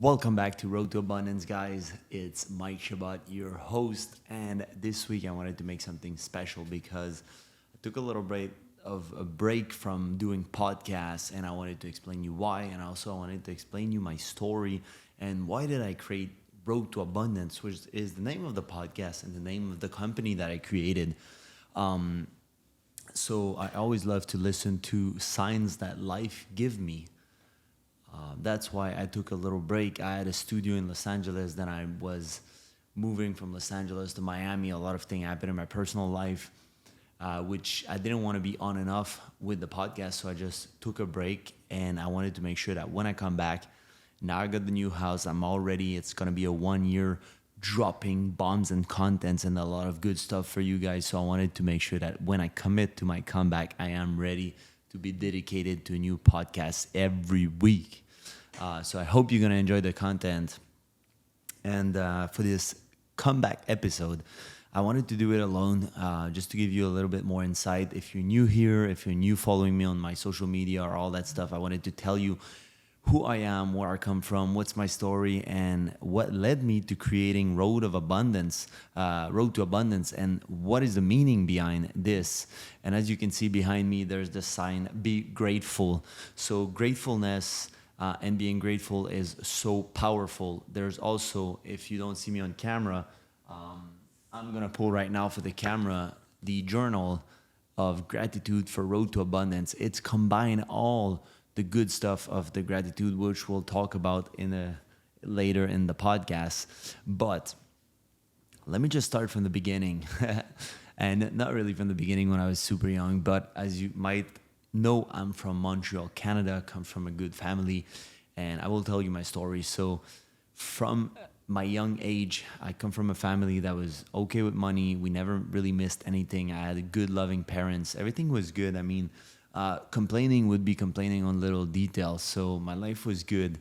Welcome back to Road to Abundance, guys. It's Mike Shabat, your host, and this week I wanted to make something special because I took a little break from doing podcasts, and I wanted to explain you why, and also I wanted to explain you my story and why did I create Road to Abundance, which is the name of the podcast and the name of the company that I created. So I always love to listen to signs that life give me. That's why I took a little break. I had a studio in Los Angeles. Then I was moving from Los Angeles to Miami. A lot of things happened in my personal life, which I didn't want to be on and off with the podcast. So I just took a break, and I wanted to make sure that when I come back, now I got the new house. I'm all ready. It's going to be a 1 year dropping bombs and contents and a lot of good stuff for you guys. So I wanted to make sure that when I commit to my comeback, I am ready to be dedicated to a new podcast every week. So I hope you're going to enjoy the content. And for this comeback episode, I wanted to do it alone, just to give you a little bit more insight. If you're new here, if you're new following me on my social media or all that stuff, I wanted to tell you who I am, where I come from, what's my story, and what led me to creating Road to Abundance, and what is the meaning behind this. And as you can see behind me, there's the sign, be grateful. So gratefulness and being grateful is so powerful. There's also, if you don't see me on camera, I'm going to pull right now for the camera, the journal of gratitude for Road to Abundance. It's combined all the good stuff of the gratitude, which we'll talk about later in the podcast. But let me just start from the beginning. And not really from the beginning when I was super young, but as you might know, I'm from Montreal, Canada, come from a good family, and I will tell you my story. So from my young age, I come from a family that was okay with money. We never really missed anything. I had good, loving parents. Everything was good. I mean, complaining would be complaining on little details. So my life was good.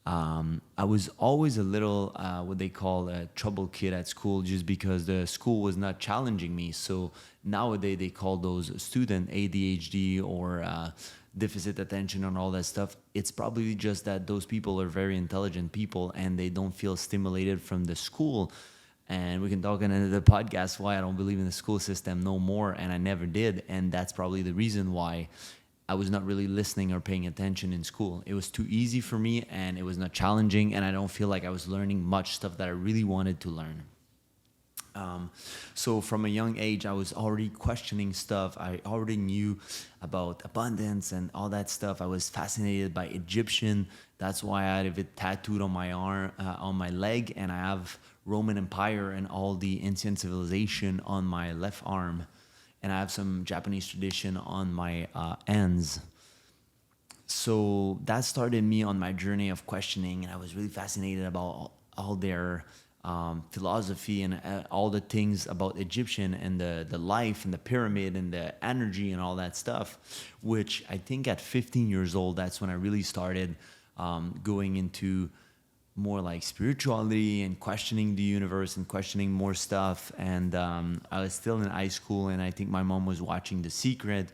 I was always a little, what they call a trouble kid at school, just because the school was not challenging me. So nowadays they call those student ADHD or deficit attention and all that stuff. It's probably just that those people are very intelligent people and they don't feel stimulated from the school. And we can talk in another podcast why I don't believe in the school system no more, and I never did. And that's probably the reason why I was not really listening or paying attention in school. It was too easy for me, and it was not challenging, and I don't feel like I was learning much stuff that I really wanted to learn. So from a young age, I was already questioning stuff. I already knew about abundance and all that stuff. I was fascinated by Egyptian. That's why I have it tattooed on my arm, on my leg, and I have Roman Empire and all the ancient civilization on my left arm. And I have some Japanese tradition on my ends. So that started me on my journey of questioning, and I was really fascinated about all their philosophy and all the things about Egyptian and the life and the pyramid and the energy and all that stuff, which I think at 15 years old, that's when I really started going into more like spirituality and questioning the universe and questioning more stuff. And I was still in high school, and I think my mom was watching The Secret,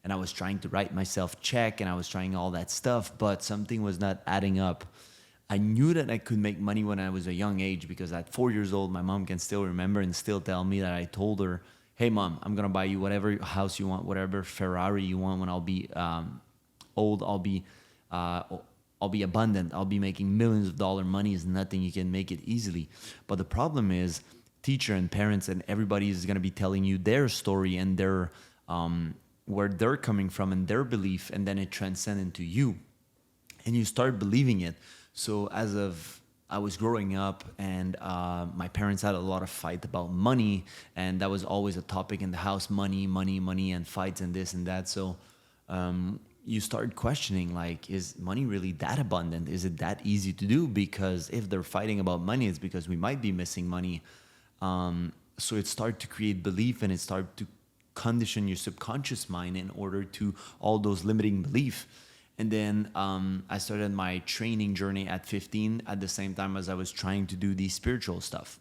and I was trying to write myself check, and I was trying all that stuff, but something was not adding up. I knew that I could make money when I was a young age, because at 4 years old, my mom can still remember and still tell me that I told her, hey mom, I'm going to buy you whatever house you want, whatever Ferrari you want. When I'll be old, I'll be abundant. I'll be making millions of dollar money. Is nothing. You can make it easily. But the problem is teacher and parents and everybody is going to be telling you their story and their where they're coming from and their belief, and then it transcends into you and you start believing it. So I was growing up, and my parents had a lot of fight about money, and that was always a topic in the house: money, and fights and this and that. So you start questioning, like, is money really that abundant? Is it that easy to do? Because if they're fighting about money, it's because we might be missing money. So it started to create belief, and it started to condition your subconscious mind in order to all those limiting beliefs. And then I started my training journey at 15 at the same time as I was trying to do the spiritual stuff,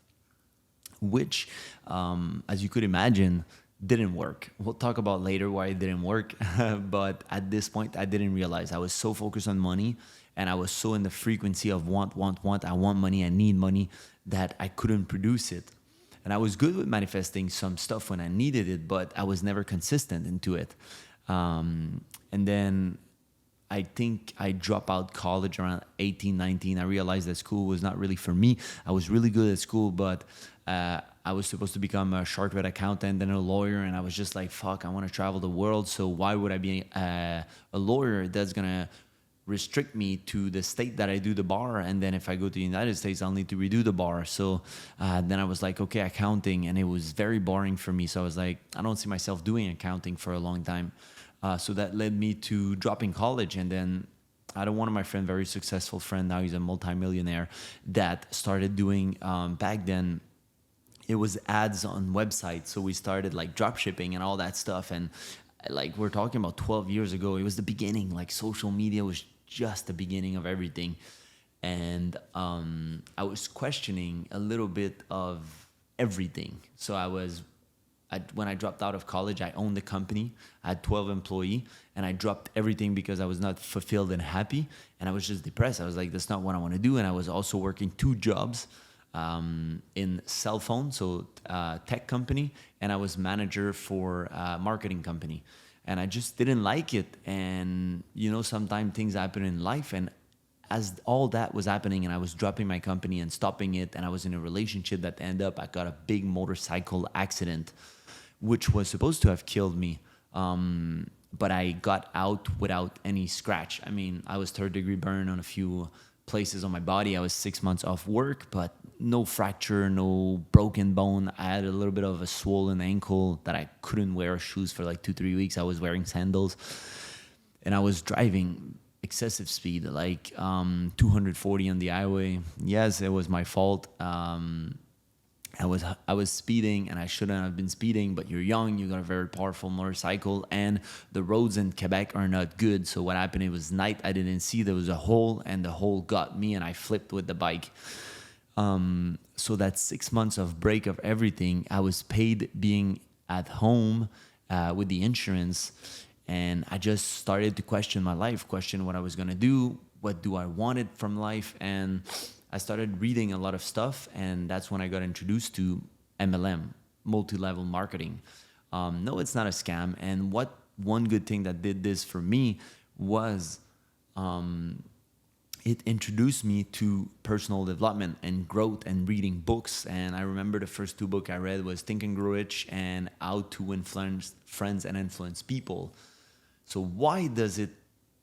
which, as you could imagine, didn't work. We'll talk about later why it didn't work. But at this point, I didn't realize I was so focused on money and I was so in the frequency of want, want, want. I want money, I need money, that I couldn't produce it. And I was good with manifesting some stuff when I needed it, but I was never consistent into it. And then I think I dropped out college around 18, 19. I realized that school was not really for me. I was really good at school, but I was supposed to become a chartered accountant and a lawyer. And I was just like, fuck, I want to travel the world. So why would I be a lawyer that's going to restrict me to the state that I do the bar? And then if I go to the United States, I'll need to redo the bar. So then I was like, okay, accounting. And it was very boring for me. So I was like, I don't see myself doing accounting for a long time. So that led me to dropping college. And then I had one of my friend, very successful friend, now he's a multimillionaire, that started doing, back then, it was ads on websites. So we started like drop shipping and all that stuff. And like, we're talking about 12 years ago, it was the beginning. Like, social media was just the beginning of everything. And I was questioning a little bit of everything. So when I dropped out of college, I owned the company. I had 12 employees, and I dropped everything because I was not fulfilled and happy. And I was just depressed. I was like, that's not what I want to do. And I was also working 2 jobs in cell phone, so tech company, and I was manager for a marketing company. And I just didn't like it. And, sometimes things happen in life. And as all that was happening and I was dropping my company and stopping it, and I was in a relationship that ended up, I got a big motorcycle accident, which was supposed to have killed me. But I got out without any scratch. I mean, I was 3rd-degree burn on a few places on my body. I was 6 months off work, but no fracture, no broken bone. I had a little bit of a swollen ankle that I couldn't wear shoes for like 2-3 weeks. I was wearing sandals, and I was driving excessive speed, like 240 on the highway. Yes, it was my fault. I was speeding, and I shouldn't have been speeding, but you're young, you got a very powerful motorcycle, and the roads in Quebec are not good. So what happened, it was night, I didn't see there was a hole, and the hole got me, and I flipped with the bike. So that 6 months of break of everything, I was paid being at home with the insurance, and I just started to question my life, question what I was going to do, what do I wanted from life. And I started reading a lot of stuff, and that's when I got introduced to MLM, multi-level marketing. No, it's not a scam. And one good thing that did this for me was it introduced me to personal development and growth and reading books. And I remember the first 2 books I read was Think and Grow Rich and How to Influence Friends and Influence People. So why does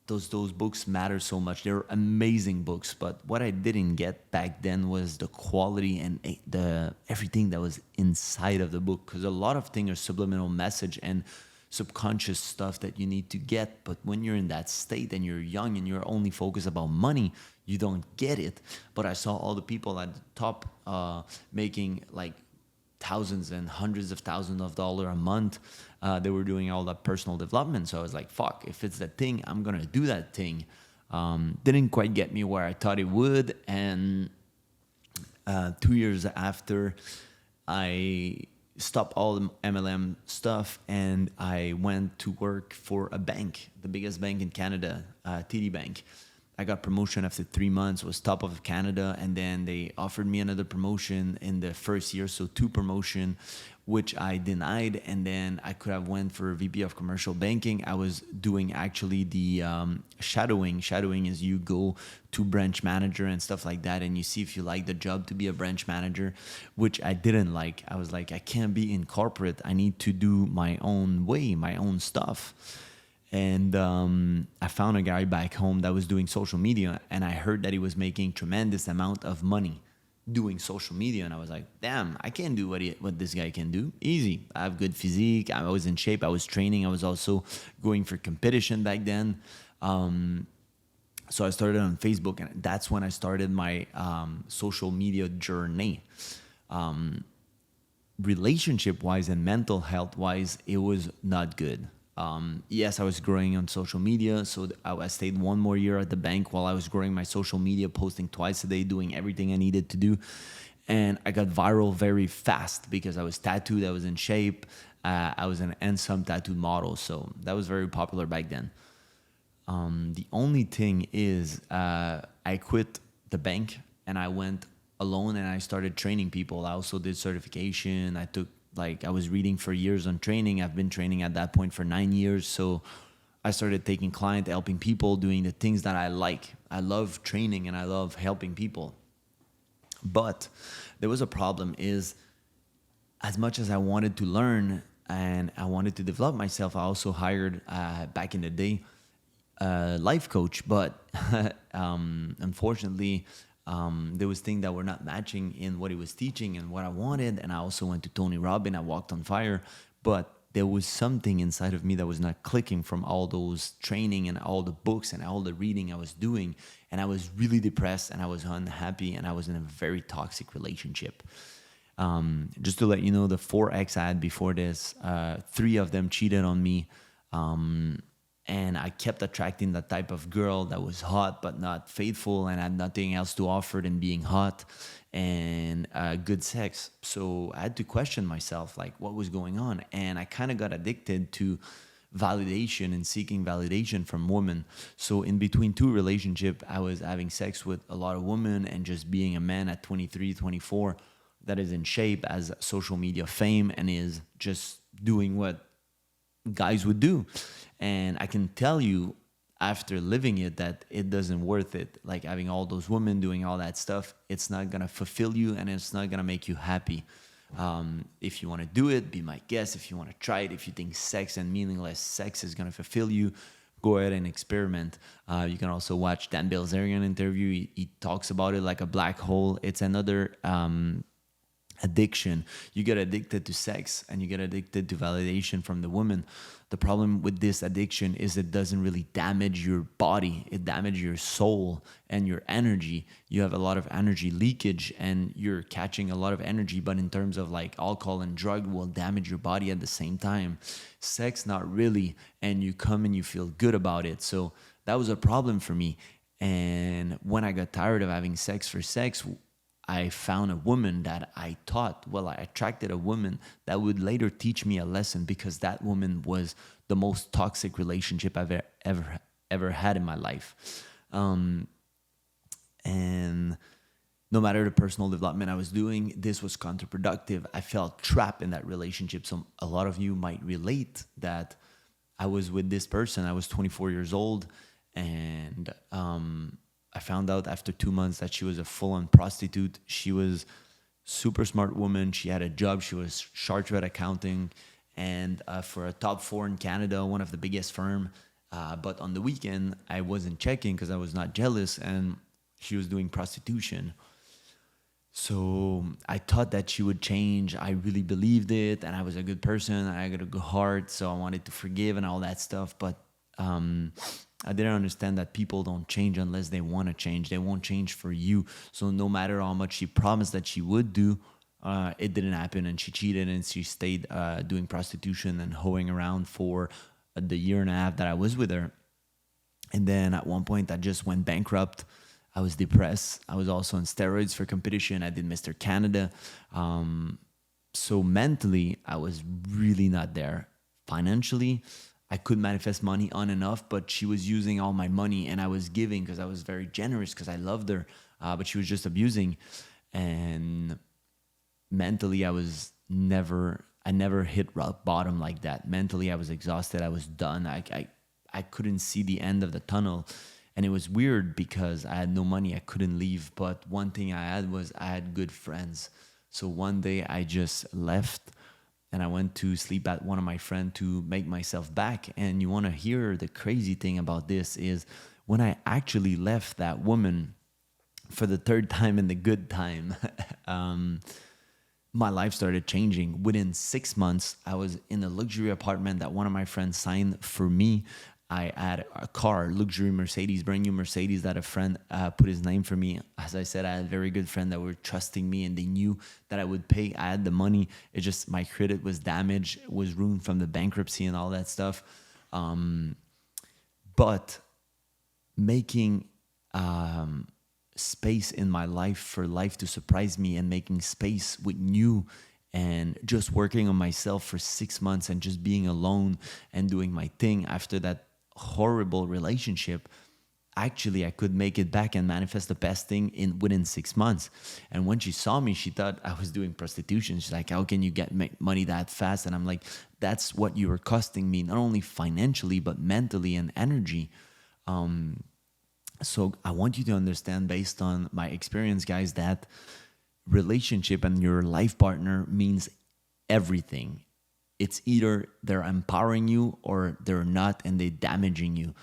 those books matter so much? They're amazing books, but what I didn't get back then was the quality and the everything that was inside of the book, because a lot of things are subliminal message and subconscious stuff that you need to get. But when you're in that state and you're young and you're only focused about money, you don't get it. But I saw all the people at the top making like thousands and hundreds of thousands of dollars a month. They were doing all that personal development. So I was like, fuck, if it's that thing, I'm going to do that thing. Didn't quite get me where I thought it would. And 2 years after, I stopped all the MLM stuff, and I went to work for a bank, the biggest bank in Canada, TD Bank. I got promotion after 3 months, was top of Canada, and then they offered me another promotion in the first year, so 2 promotion, which I denied, and then I could have went for a VP of commercial banking. I was doing actually the shadowing. Shadowing is you go to branch manager and stuff like that, and you see if you like the job to be a branch manager, which I didn't like. I was like, I can't be in corporate. I need to do my own way, my own stuff. And I found a guy back home that was doing social media, and I heard that he was making tremendous amount of money doing social media. And I was like, damn, I can't do what this guy can do. Easy. I have good physique. I was in shape. I was training. I was also going for competition back then. So I started on Facebook, and that's when I started my social media journey. Relationship-wise and mental health-wise, it was not good. Yes, I was growing on social media, so I stayed 1 more year at the bank while I was growing my social media, posting twice a day, doing everything I needed to do. And I got viral very fast because I was tattooed, I was in shape, I was and some tattooed model, so that was very popular back then. The only thing is, I quit the bank and I went alone and I started training people. I also did certification. I was reading for years on training. I've been training at that point for 9 years. So I started taking client, helping people, doing the things that I like. I love training and I love helping people. But there was a problem is, as much as I wanted to learn and I wanted to develop myself, I also hired back in the day a life coach. But unfortunately, there was things that were not matching in what he was teaching and what I wanted. And I also went to Tony Robbins. I walked on fire, but there was something inside of me that was not clicking from all those training and all the books and all the reading I was doing. And I was really depressed and I was unhappy and I was in a very toxic relationship. Just to let you know, the 4 ex I had before this, 3 of them cheated on me. And I kept attracting that type of girl that was hot but not faithful and had nothing else to offer than being hot and good sex. So I had to question myself, like, what was going on? And I kind of got addicted to validation and seeking validation from women. So in between 2 relationships, I was having sex with a lot of women and just being a man at 23, 24 that is in shape, as social media fame, and is just doing what guys would do. And I can tell you after living it that it doesn't worth it. Like having all those women doing all that stuff, it's not gonna fulfill you and it's not gonna make you happy. If you want to do it, be my guest. If you want to try it, if you think sex and meaningless sex is gonna fulfill you, go ahead and experiment. You can also watch Dan Bilzerian interview. He talks about it like a black hole. It's another addiction. You get addicted to sex and you get addicted to validation from the woman. The problem with this addiction is it doesn't really damage your body. It damages your soul and your energy. You have a lot of energy leakage and you're catching a lot of energy, but in terms of like alcohol and drug will damage your body at the same time. Sex, not really. And you come and you feel good about it. So that was a problem for me. And when I got tired of having sex for sex, I found a woman that I I attracted a woman that would later teach me a lesson, because that woman was the most toxic relationship I've ever had in my life. And no matter the personal development I was doing, this was counterproductive. I felt trapped in that relationship. So a lot of you might relate that I was with this person. I was 24 years old and I found out after 2 months that she was a full-on prostitute. She was super smart woman. She had a job. She was chartered accounting and for a top 4 in Canada, one of the biggest firm. But on the weekend, I wasn't checking because I was not jealous, and she was doing prostitution. So I thought that she would change. I really believed it, and I was a good person. I got a good heart, so I wanted to forgive and all that stuff. But I didn't understand that people don't change unless they want to change. They won't change for you. So no matter how much she promised that she would do, it didn't happen. And she cheated and she stayed doing prostitution and hoeing around for the year and a half that I was with her. And then at one point I just went bankrupt. I was depressed. I was also on steroids for competition. I did Mr. Canada. So mentally, I was really not there. Financially, I could manifest money on and off, but she was using all my money and I was giving because I was very generous because I loved her, but she was just abusing. And mentally, I never hit rock bottom like that. Mentally, I was exhausted. I was done. I couldn't see the end of the tunnel. And it was weird because I had no money. I couldn't leave. But one thing I had was I had good friends. So one day I just left and I went to sleep at one of my friends to make myself back. And you want to hear the crazy thing about this is when I actually left that woman for the third time in the good time, my life started changing. Within 6 months, I was in a luxury apartment that one of my friends signed for me. I had a car, luxury Mercedes, brand new Mercedes that a friend put his name for me. As I said, I had a very good friend that were trusting me and they knew that I would pay. I had the money. It just, my credit was damaged, was ruined from the bankruptcy and all that stuff. But making space in my life for life to surprise me and making space with new And just working on myself for 6 months and just being alone and doing my thing after that horrible relationship, actually I could make it back and manifest the best thing in within 6 months. And when she saw me, she thought I was doing prostitution. She's like, how can you make money that fast? And I'm like, that's what you were costing me, not only financially but mentally and energy. So I want you to understand, based on my experience, guys, that relationship and your life partner means everything. It's either they're empowering you or they're not, and they're damaging you.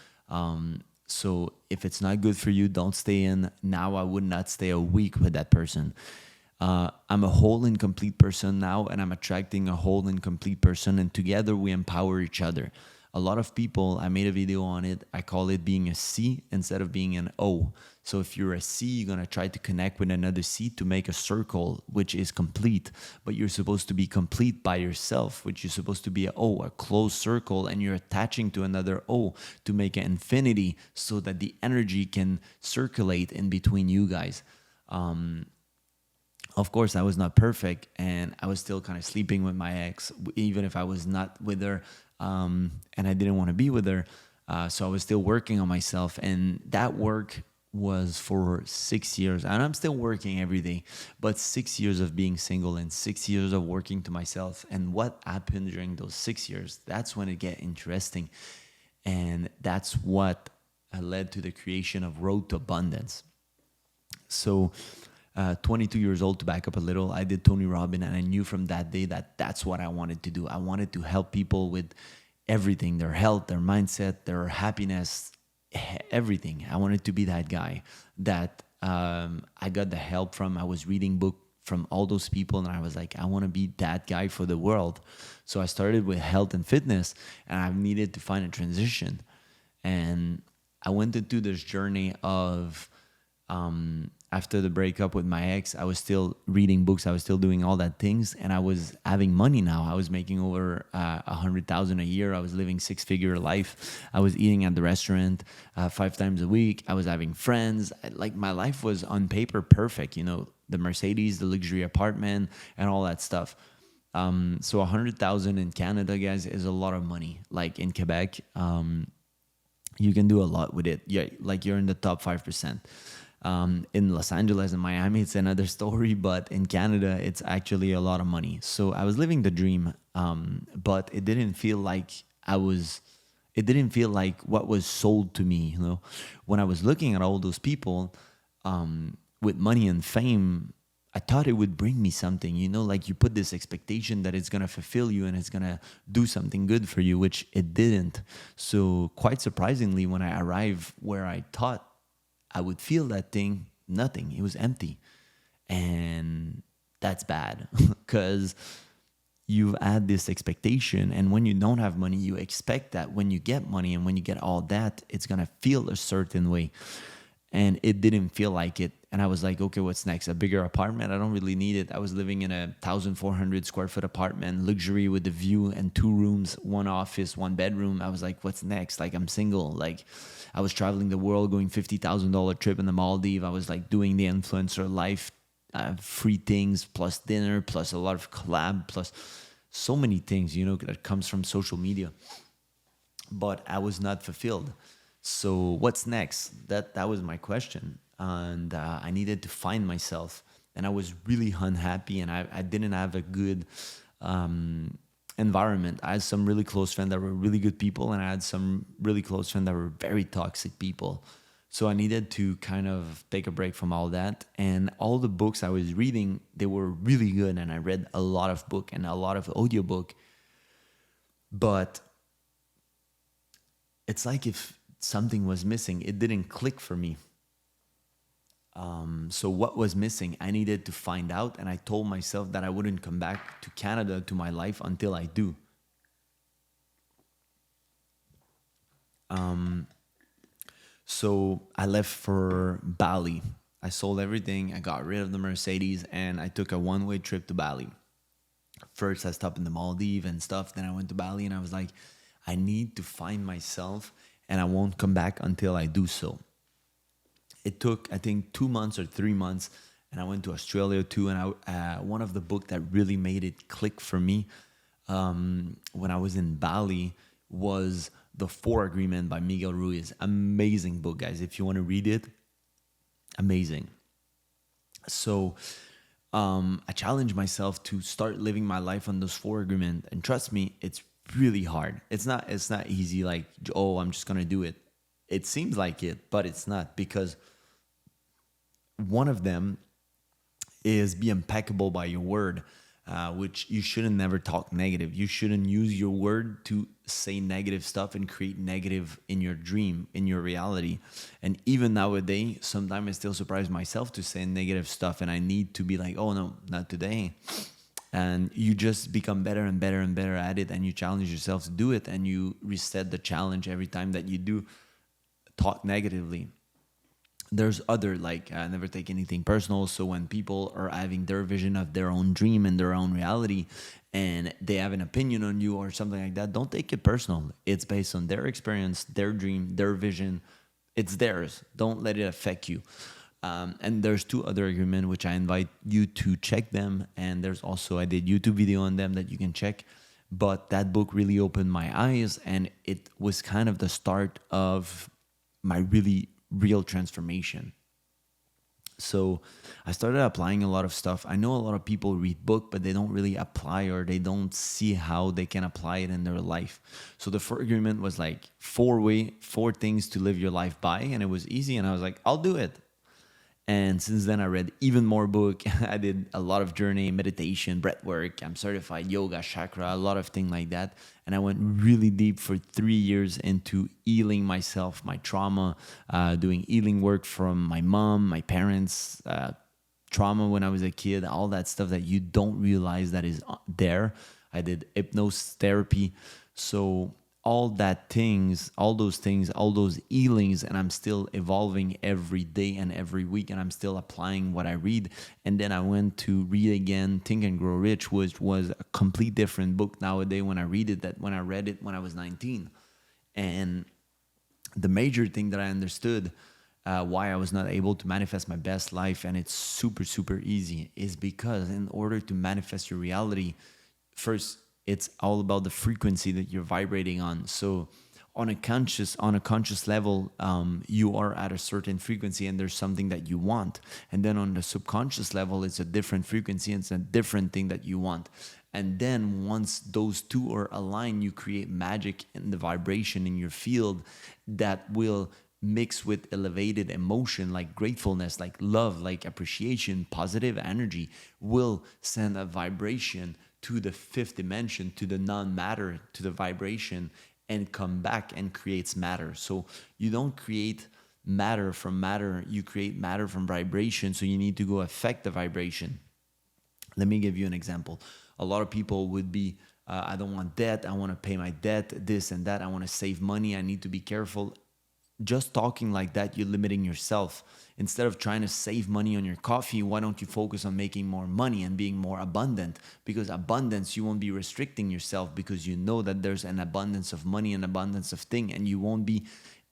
So if it's not good for you, don't stay in. Now I would not stay a week with that person. I'm a whole and complete person now, and I'm attracting a whole and complete person, and together we empower each other. A lot of people, I made a video on it, I call it being a C instead of being an O. So if you're a C, you're going to try to connect with another C to make a circle, which is complete. But you're supposed to be complete by yourself, which is supposed to be a O, a closed circle, and you're attaching to another O to make an infinity so that the energy can circulate in between you guys. Of course, I was not perfect, and I was still kind of sleeping with my ex, even if I was not with her, and I didn't want to be with her. So I was still working on myself, and that work was for 6 years. And I'm still working every day, but 6 years of being single and 6 years of working to myself. And what happened during those 6 years, that's when it get interesting. And that's what led to the creation of Road to Abundance. So 22 years old, to back up a little, I did Tony Robbins, and I knew from that day that that's what I wanted to do. I wanted to help people with everything, their health, their mindset, their happiness, everything. I wanted to be that guy that I got the help from. I was reading book from all those people, and I was like, I want to be that guy for the world. So I started with health and fitness, and I needed to find a transition. And I went into this journey of after the breakup with my ex, I was still reading books. I was still doing all that things, and I was having money now. I was making over 100,000 a year. I was living 6-figure life. I was eating at the restaurant 5 times a week. I was having friends. Like, my life was on paper perfect. You know, the Mercedes, the luxury apartment, and all that stuff. So 100,000 in Canada, guys, is a lot of money. Like in Quebec, you can do a lot with it. Yeah, like you're in the top 5%. In Los Angeles and Miami, it's another story, but in Canada, it's actually a lot of money. So I was living the dream, but it didn't feel like it didn't feel like what was sold to me, you know. When I was looking at all those people with money and fame, I thought it would bring me something, you know, like you put this expectation that it's going to fulfill you and it's going to do something good for you, which it didn't. So quite surprisingly, when I arrived where I thought I would feel that thing, nothing. It was empty. And that's bad because you've had this expectation. And when you don't have money, you expect that when you get money and when you get all that, it's going to feel a certain way. And it didn't feel like it. And I was like, okay, what's next? A bigger apartment? I don't really need it. I was living in a 1,400 square foot apartment, luxury with a view and 2 rooms, 1 office, 1 bedroom. I was like, what's next? Like, I'm single. Like, I was traveling the world, going $50,000 trip in the Maldives. I was like doing the influencer life, free things, plus dinner, plus a lot of collab, plus so many things, you know, that comes from social media. But I was not fulfilled. So what's next? That was my question. And I needed to find myself. And I was really unhappy, and I didn't have a good environment. I had some really close friends that were really good people, and I had some really close friends that were very toxic people. So I needed to kind of take a break from all that. And all the books I was reading, they were really good. And I read a lot of book and a lot of audiobook. But it's like if something was missing. It didn't click for me. So what was missing? I needed to find out, and I told myself that I wouldn't come back to Canada, to my life, until I do. So I left for Bali. I sold everything. I got rid of the Mercedes, and I took a one-way trip to Bali. First, I stopped in the Maldives and stuff. Then I went to Bali, and I was like, I need to find myself, and I won't come back until I do so. It took, I think, 2 months or 3 months, and I went to Australia too. And one of the book that really made it click for me when I was in Bali was The Four Agreement by Miguel Ruiz. Amazing book, guys. If you want to read it, amazing. So I challenged myself to start living my life on those four agreements. And trust me, it's really hard. It's not easy like, oh, I'm just gonna do it. It seems like it, but it's not, because one of them is be impeccable by your word, which you shouldn't never talk negative. You shouldn't use your word to say negative stuff and create negative in your dream, in your reality. And even nowadays, sometimes I still surprise myself to say negative stuff, and I need to be like, oh no, not today. And you just become better and better and better at it, and you challenge yourself to do it, and you reset the challenge every time that you do talk negatively. There's other, like, never take anything personal. So when people are having their vision of their own dream and their own reality, and they have an opinion on you or something like that, don't take it personal. It's based on their experience, their dream, their vision. It's theirs. Don't let it affect you. And there's two other agreements which I invite you to check them. And there's also, I did YouTube video on them that you can check. But that book really opened my eyes, and it was kind of the start of my really real transformation. So I started applying a lot of stuff. I know a lot of people read book, but they don't really apply, or they don't see how they can apply it in their life. So the first agreement was like four things to live your life by, and it was easy. And I was like, I'll do it. And since then, I read even more book. I did a lot of journey, meditation, breath work. I'm certified yoga, chakra, a lot of things like that. And I went really deep for 3 years into healing myself, my trauma, doing healing work from my mom, my parents, trauma when I was a kid, all that stuff that you don't realize that is there. I did hypnosis therapy. So all those things, all those healings, and I'm still evolving every day and every week, and I'm still applying what I read. And then I went to read again Think and Grow Rich, which was a complete different book nowadays when I read it that when I read it when I was 19. And the major thing that I understood why I was not able to manifest my best life, and it's super, super easy, is because in order to manifest your reality, first, it's all about the frequency that you're vibrating on. So on a conscious level, you are at a certain frequency, and there's something that you want. And then on the subconscious level, it's a different frequency, and it's a different thing that you want. And then once those two are aligned, you create magic in the vibration in your field that will mix with elevated emotion, like gratefulness, like love, like appreciation, positive energy, will send a vibration to the fifth dimension, to the non-matter, to the vibration, and come back and creates matter. So you don't create matter from matter, you create matter from vibration. So you need to go affect the vibration. Let me give you an example. A lot of people would be, I don't want debt, I want to pay my debt, this and that, I want to save money, I need to be careful. Just talking like that, you're limiting yourself. Instead of trying to save money on your coffee, why don't you focus on making more money and being more abundant? Because abundance, you won't be restricting yourself, because you know that there's an abundance of money and abundance of thing, and you won't be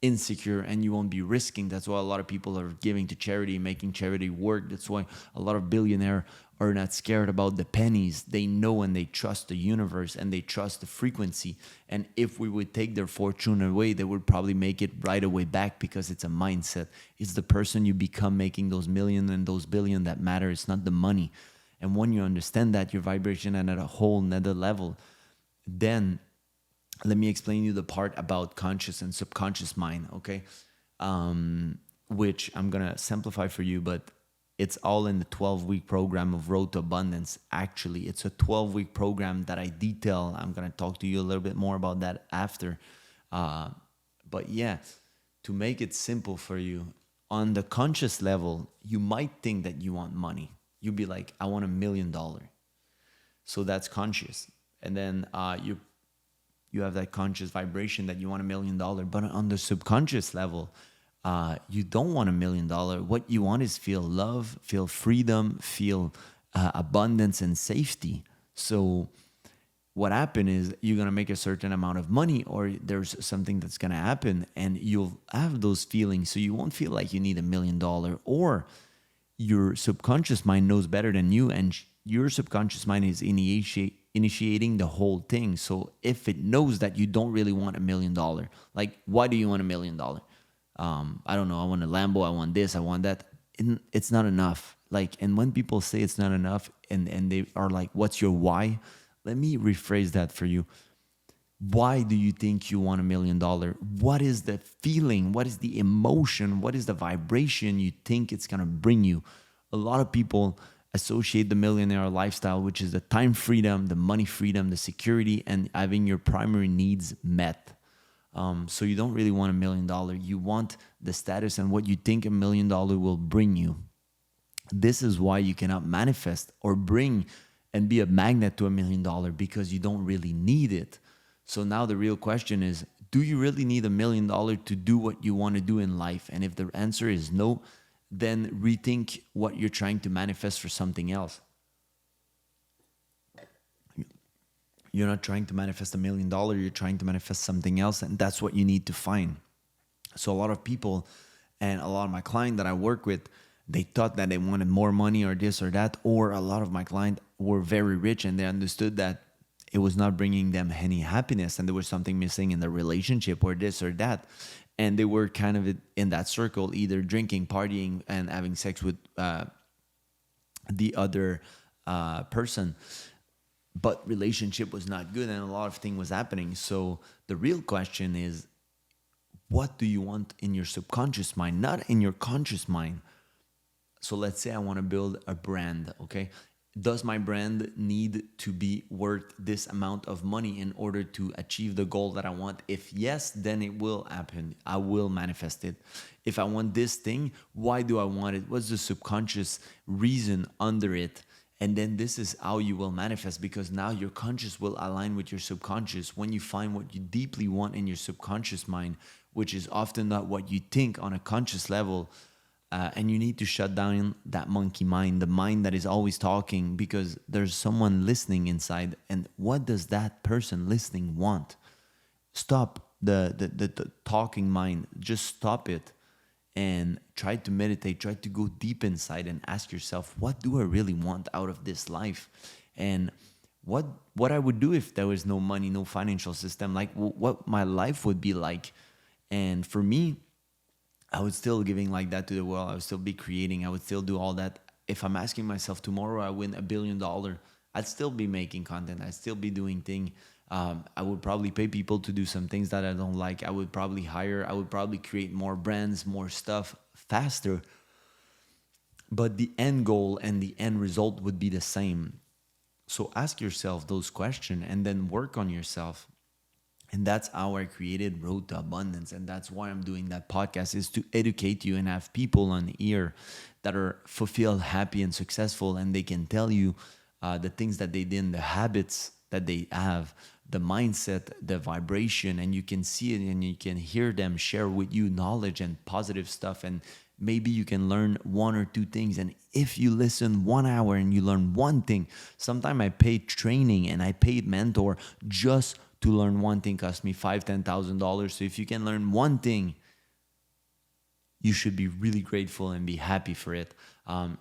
insecure and you won't be risking. That's why a lot of people are giving to charity, making charity work. That's why a lot of billionaires are not scared about the pennies. They know and they trust the universe and they trust the frequency. And if we would take their fortune away, they would probably make it right away back, because it's a mindset. It's the person you become making those million and those billion that matter. It's not the money. And when you understand that, your vibration is at a whole nother level. Then let me explain you the part about conscious and subconscious mind, okay? Which I'm going to simplify for you, but it's all in the 12-week program of Road to Abundance. Actually, it's a 12-week program that I detail. I'm going to talk to you a little bit more about that after. But yeah, to make it simple for you, on the conscious level, you might think that you want money. You'd be like, I want $1 million. So that's conscious. And then you have that conscious vibration that you want $1 million. But on the subconscious level, you don't want $1 million. What you want is feel love, feel freedom, feel abundance and safety. So what happens is you're going to make a certain amount of money, or there's something that's going to happen and you'll have those feelings. So you won't feel like you need $1 million, or your subconscious mind knows better than you, and your subconscious mind is initiating the whole thing. So if it knows that you don't really want $1 million, like, why do you want $1 million? I don't know. I want a Lambo. I want this. I want that. And it's not enough. Like, and when people say it's not enough, and they are like, "What's your why?" Let me rephrase that for you. Why do you think you want $1 million? What is the feeling? What is the emotion? What is the vibration you think it's gonna bring you? A lot of people associate the millionaire lifestyle, which is the time freedom, the money freedom, the security, and having your primary needs met. So you don't really want $1 million. You want the status and what you think $1 million will bring you. This is why you cannot manifest or bring and be a magnet to $1 million, because you don't really need it. So now the real question is, do you really need $1 million to do what you want to do in life? And if the answer is no, then rethink what you're trying to manifest for something else. You're not trying to manifest $1 million, you're trying to manifest something else, and that's what you need to find. So a lot of people and a lot of my clients that I work with, they thought that they wanted more money or this or that, or a lot of my clients were very rich and they understood that it was not bringing them any happiness and there was something missing in the relationship or this or that. And they were kind of in that circle, either drinking, partying, and having sex with the other person. But relationship was not good and a lot of things was happening. So the real question is, what do you want in your subconscious mind, not in your conscious mind? So let's say I want to build a brand, okay? Does my brand need to be worth this amount of money in order to achieve the goal that I want? If yes, then it will happen. I will manifest it. If I want this thing, why do I want it? What's the subconscious reason under it? And then this is how you will manifest, because now your conscious will align with your subconscious. When you find what you deeply want in your subconscious mind, which is often not what you think on a conscious level, and you need to shut down that monkey mind, the mind that is always talking, because there's someone listening inside. And what does that person listening want? Stop the talking mind. Just stop it and try to meditate. Try to go deep inside and ask yourself, what do I really want out of this life? And what I would do if there was no money, no financial system, like what my life would be like. And for me, I would still giving like that to the world. I would still be creating. I would still do all that. If I'm asking myself, tomorrow I win $1 billion, I'd still be making content. I'd still be doing things. I would probably pay people to do some things that I don't like. I would probably hire. I would probably create more brands, more stuff faster. But the end goal and the end result would be the same. So ask yourself those questions and then work on yourself. And that's how I created Road to Abundance. And that's why I'm doing that podcast, is to educate you and have people on the ear that are fulfilled, happy, and successful. And they can tell you the things that they did, the habits that they have, the mindset, the vibration, and you can see it and you can hear them share with you knowledge and positive stuff. And maybe you can learn one or two things. And if you listen 1 hour and you learn one thing, sometimes I paid training and I paid mentor just to learn one thing. Cost me $5,000, $10,000. So if you can learn one thing, you should be really grateful and be happy for it.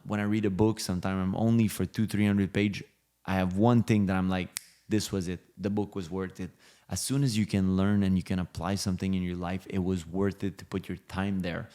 When I read a book, sometimes I'm only for 200-300 pages. I have one thing that I'm like, this was it. The book was worth it. As soon as you can learn and you can apply something in your life, it was worth it to put your time there.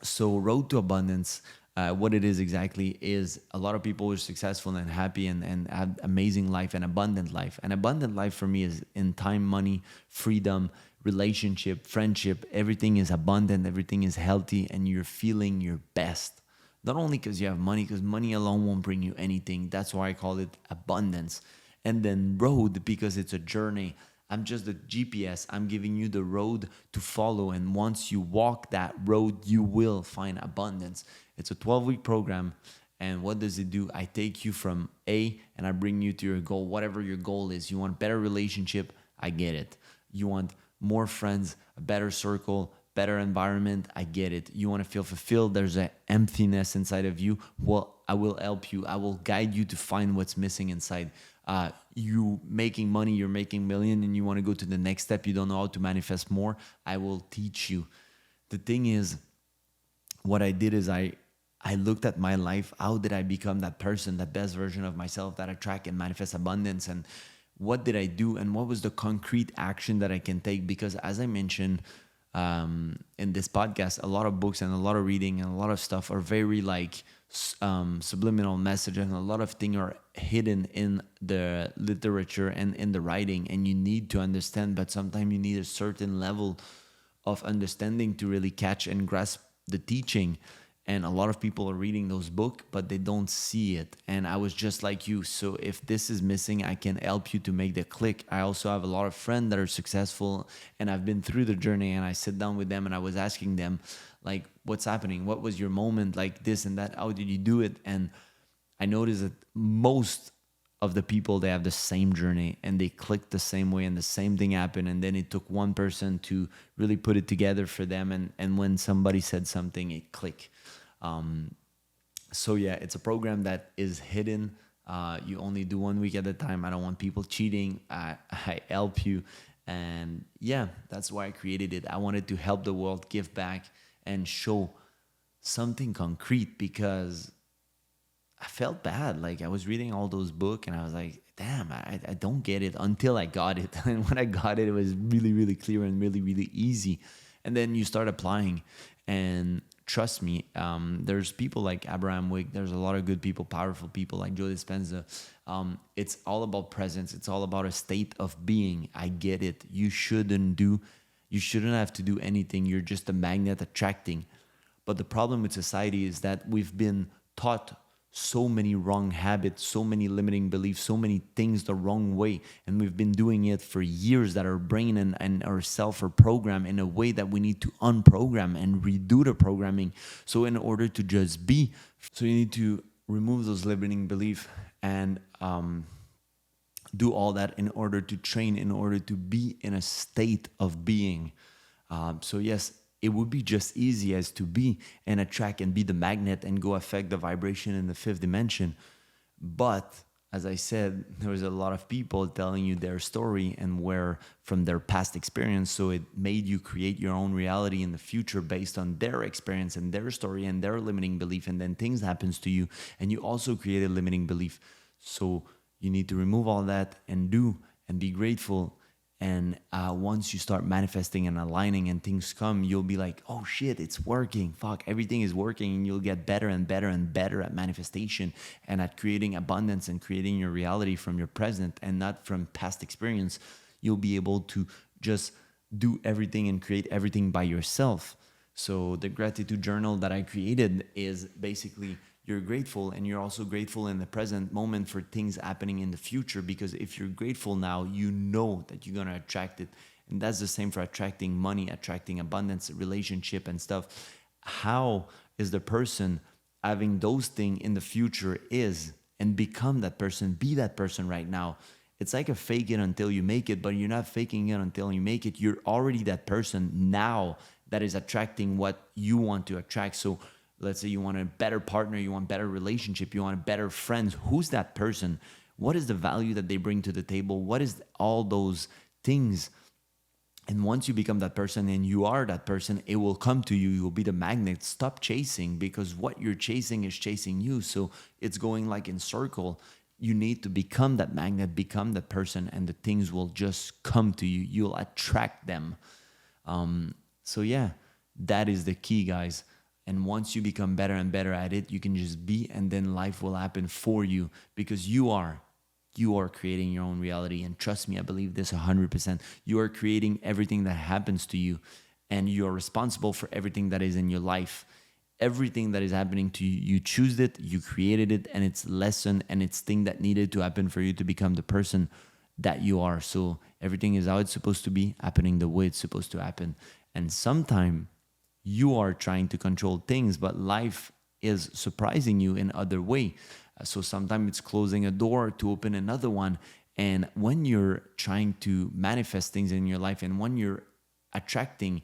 So Road to Abundance, what it is exactly is a lot of people are successful and happy and have amazing life and abundant life. And abundant life for me is in time, money, freedom, relationship, friendship. Everything is abundant, everything is healthy, and you're feeling your best. Not only because you have money, because money alone won't bring you anything. That's why I call it abundance. And then road, because it's a journey. I'm just the GPS. I'm giving you the road to follow. And once you walk that road, you will find abundance. It's a 12-week program. And what does it do? I take you from A and I bring you to your goal, whatever your goal is. You want better relationship? I get it. You want more friends, a better circle, better environment? I get it. You want to feel fulfilled? There's an emptiness inside of you. Well, I will help you. I will guide you to find what's missing inside. You making money, you're making million, and you want to go to the next step. You don't know how to manifest more. I will teach you. The thing is, what I did is I I looked at my life. How did I become that person, that best version of myself that attract and manifest abundance? And what did I do? And what was the concrete action that I can take? Because as I mentioned in this podcast, a lot of books and a lot of reading and a lot of stuff are very like subliminal message, and a lot of things are hidden in the literature and in the writing, and you need to understand. But sometimes you need a certain level of understanding to really catch and grasp the teaching. And a lot of people are reading those books, but they don't see it. And I was just like you. So if this is missing, I can help you to make the click. I also have a lot of friends that are successful, and I've been through the journey, and I sit down with them and I was asking them, like, what's happening? What was your moment, like this and that? How did you do it? And I noticed that most of the people, they have the same journey and they click the same way, and the same thing happened. And then it took one person to really put it together for them. And when somebody said something, it clicked. So yeah, it's a program that is hidden. You only do 1 week at a time. I don't want people cheating. I help you. And yeah, that's why I created it. I wanted to help the world, give back, and show something concrete, because I felt bad. Like, I was reading all those books and I was like, damn, I don't get it until I got it. And when I got it, it was really, really clear and really, really easy. And then you start applying, and trust me, there's people like Abraham Wick. There's a lot of good people, powerful people like Joe Dispenza. It's all about presence. It's all about a state of being. I get it. You shouldn't have to do anything. You're just a magnet attracting. But the problem with society is that we've been taught so many wrong habits, so many limiting beliefs, so many things the wrong way. And we've been doing it for years, that our brain and ourself are programmed in a way that we need to unprogram and redo the programming. So in order to just be, so you need to remove those limiting beliefs and do all that in order to train, in order to be in a state of being. So yes, it would be just easy as to be and attract and be the magnet and go affect the vibration in the fifth dimension. But as I said, there was a lot of people telling you their story and where from their past experience. So it made you create your own reality in the future based on their experience and their story and their limiting belief. And then things happens to you and you also create a limiting belief. So you need to remove all that and do and be grateful. And once you start manifesting and aligning and things come, you'll be like, oh shit, it's working. Fuck, everything is working. And you'll get better and better and better at manifestation and at creating abundance and creating your reality from your present and not from past experience. You'll be able to just do everything and create everything by yourself. So the gratitude journal that I created is basically, you're grateful and you're also grateful in the present moment for things happening in the future, because if you're grateful now, you know that you're going to attract it. And that's the same for attracting money, attracting abundance, relationship and stuff. How is the person having those things in the future is, and become that person, be that person right now. It's like a fake it until you make it, but you're not faking it until you make it. You're already that person now that is attracting what you want to attract. So let's say you want a better partner, you want better relationship, you want better friends. Who's that person? What is the value that they bring to the table? What is all those things? And once you become that person and you are that person, it will come to you. You will be the magnet. Stop chasing, because what you're chasing is chasing you. So it's going like in circle. You need to become that magnet, become that person, and the things will just come to you. You'll attract them. So yeah, that is the key, guys. And once you become better and better at it, you can just be, and then life will happen for you, because you are creating your own reality. And trust me, I believe this 100%. You are creating everything that happens to you, and you are responsible for everything that is in your life. Everything that is happening to you, you choose it, you created it, and it's lesson and it's thing that needed to happen for you to become the person that you are. So everything is how it's supposed to be, happening the way it's supposed to happen. And sometimes you are trying to control things, but life is surprising you in other way. So sometimes it's closing a door to open another one. And when you're trying to manifest things in your life and when you're attracting,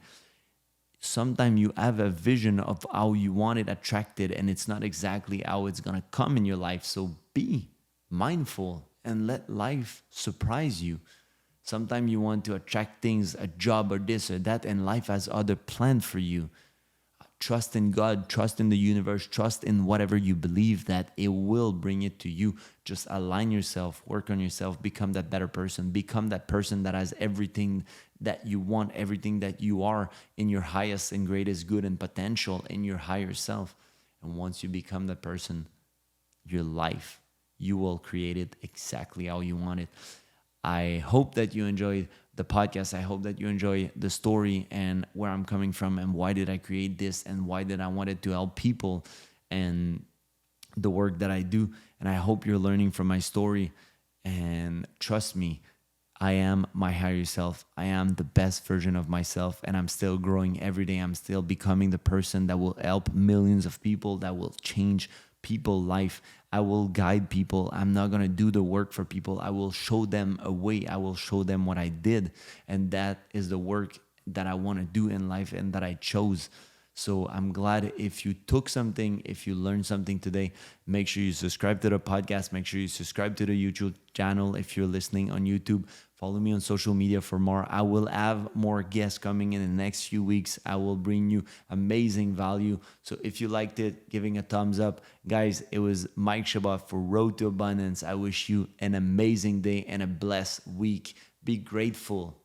sometimes you have a vision of how you want it attracted, and it's not exactly how it's going to come in your life. So be mindful and let life surprise you. Sometimes you want to attract things, a job or this or that, and life has other plans for you. trust in God, trust in the universe, trust in whatever you believe that it will bring it to you. Just align yourself, work on yourself, become that better person, become that person that has everything that you want, everything that you are in your highest and greatest good and potential in your higher self. And once you become that person, your life, you will create it exactly how you want it. I hope that you enjoyed the podcast. I hope that you enjoy the story and where I'm coming from and why did I create this and why did I want it to help people and the work that I do. And I hope you're learning from my story. And trust me, I am my higher self. I am the best version of myself, and I'm still growing every day. I'm still becoming the person that will help millions of people, that will change people's life. I will guide people. I'm not going to do the work for people. I will show them a way. I will show them what I did. And that is the work that I want to do in life and that I chose. So I'm glad if you took something, if you learned something today. Make sure you subscribe to the podcast. Make sure you subscribe to the YouTube channel if you're listening on YouTube. Follow me on social media for more. I will have more guests coming in the next few weeks. I will bring you amazing value. So if you liked it, giving a thumbs up. Guys, it was Mike Shabbat for Road to Abundance. I wish you an amazing day and a blessed week. Be grateful.